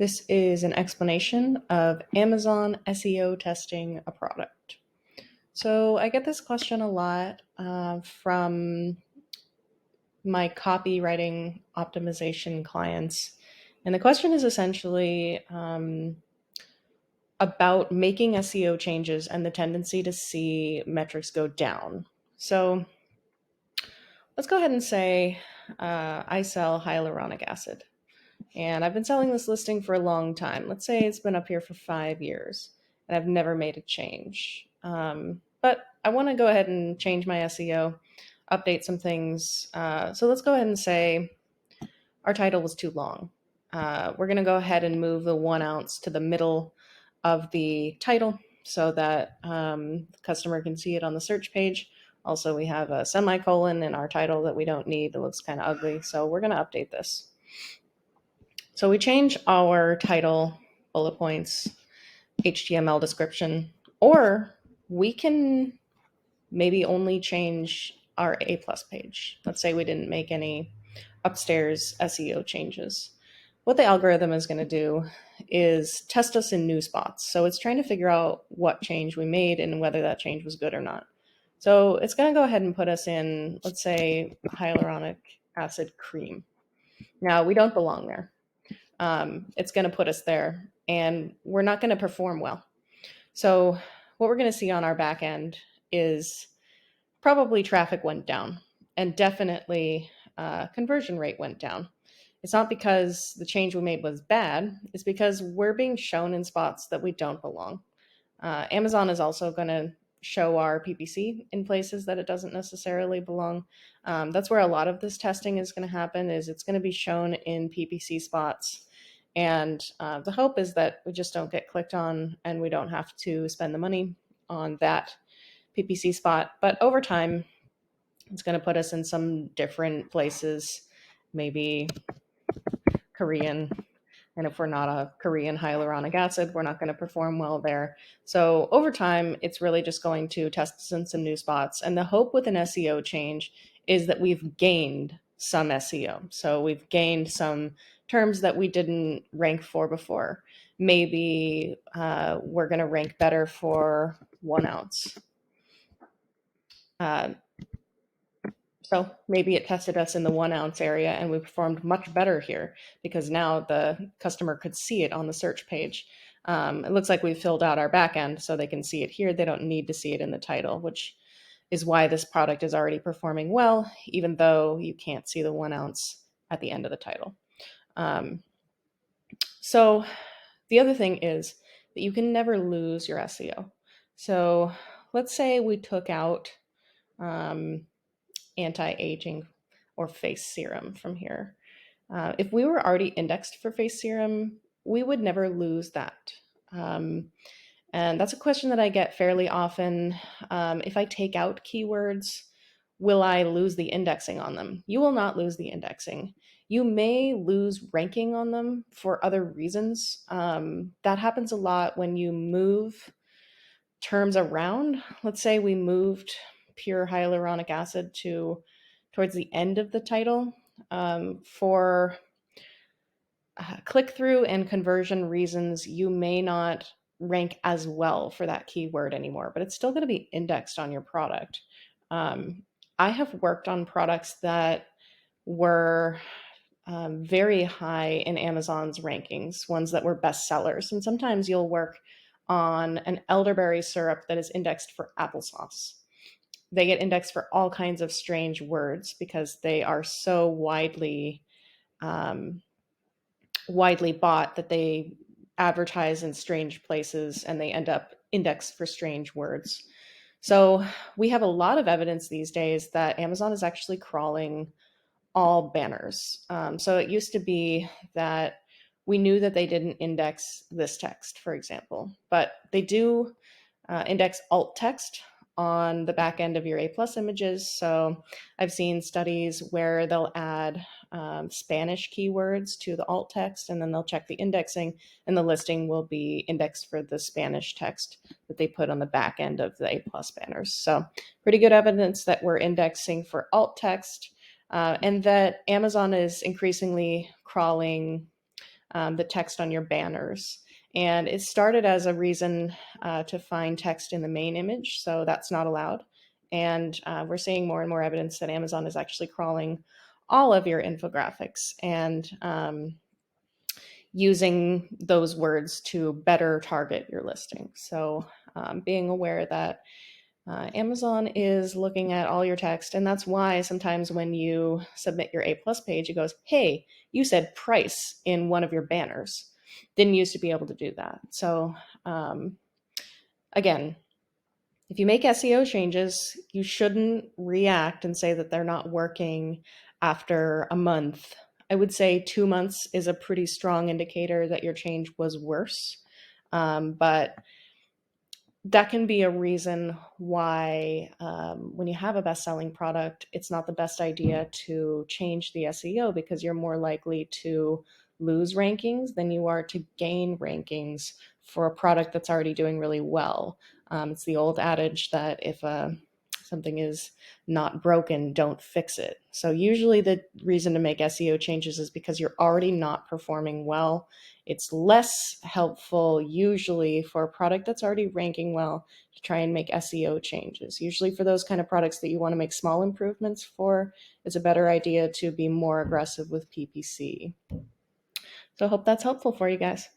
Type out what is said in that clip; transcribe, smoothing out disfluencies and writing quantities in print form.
This is an explanation of Amazon SEO testing a product. So I get this question a lot from my copywriting optimization clients. And the question is essentially about making SEO changes and the tendency to see metrics go down. So let's go ahead and say I sell hyaluronic acid. And I've been selling this listing for a long time. Let's say it's been up here for 5 years and I've never made a change. But I want to go ahead and change my SEO, update some things. So let's go ahead and say our title was too long. We're going to go ahead and move the 1 ounce to the middle of the title so that the customer can see it on the search page. Also, we have a semicolon in our title that we don't need. It looks kind of ugly. So we're going to update this. So we change our title, bullet points, HTML description, or we can maybe only change our A+ page. Let's say we didn't make any upstairs SEO changes. What the algorithm is going to do is test us in new spots. So it's trying to figure out what change we made and whether that change was good or not. So it's going to go ahead and put us in, let's say, hyaluronic acid cream. Now, we don't belong there. It's going to put us there and we're not going to perform well. So what we're going to see on our back end is probably traffic went down and definitely conversion rate went down. It's not because the change we made was bad. It's because we're being shown in spots that we don't belong. Amazon is also going to show our PPC in places that it doesn't necessarily belong. That's where a lot of this testing is going to happen, is it's going to be shown in PPC spots. And the hope is that we just don't get clicked on and we don't have to spend the money on that PPC spot. But over time, it's going to put us in some different places, maybe Korean. And if we're not a Korean hyaluronic acid, we're not going to perform well there. So over time, it's really just going to test us in some new spots. And the hope with an SEO change is that we've gained some SEO. So we've gained some terms that we didn't rank for before. Maybe we're going to rank better for 1 ounce. So maybe it tested us in the 1 ounce area and we performed much better here because now the customer could see it on the search page. It looks like we've filled out our back end so they can see it here. They don't need to see it in the title, which is why this product is already performing well, even though you can't see the 1 ounce at the end of the title. So the other thing is that you can never lose your SEO. So let's say we took out anti-aging or face serum from here. If we were already indexed for face serum, we would never lose that. And that's a question that I get fairly often. If I take out keywords, will I lose the indexing on them? You will not lose the indexing. You may lose ranking on them for other reasons. That happens a lot when you move terms around. Let's say we moved pure hyaluronic acid towards the end of the title. For click-through and conversion reasons, you may not rank as well for that keyword anymore, but it's still going to be indexed on your product. I have worked on products that were very high in Amazon's rankings, ones that were bestsellers. And sometimes you'll work on an elderberry syrup that is indexed for applesauce. They get indexed for all kinds of strange words because they are so widely bought that they advertise in strange places and they end up indexed for strange words. So we have a lot of evidence these days that Amazon is actually crawling all banners. So it used to be that we knew that they didn't index this text, for example, but they do index alt text on the back end of your A+ images. So I've seen studies where they'll add Spanish keywords to the alt text, and then they'll check the indexing, and the listing will be indexed for the Spanish text that they put on the back end of the A+ banners. So pretty good evidence that we're indexing for alt text, and that Amazon is increasingly crawling the text on your banners. And it started as a reason to find text in the main image, so that's not allowed. And we're seeing more and more evidence that Amazon is actually crawling all of your infographics and using those words to better target your listing. So being aware that Amazon is looking at all your text, and that's why sometimes when you submit your A+ page, it goes, hey, you said price in one of your banners. Didn't used to be able to do that. So again, if you make SEO changes, you shouldn't react and say that they're not working after a month. I would say 2 months is a pretty strong indicator that your change was worse. But that can be a reason why when you have a best-selling product, it's not the best idea to change the SEO, because you're more likely to lose rankings than you are to gain rankings for a product that's already doing really well. It's the old adage that if something is not broken, don't fix it. So usually the reason to make SEO changes is because you're already not performing well. It's less helpful usually for a product that's already ranking well to try and make SEO changes. Usually for those kind of products that you want to make small improvements for, it's a better idea to be more aggressive with PPC. So I hope that's helpful for you guys.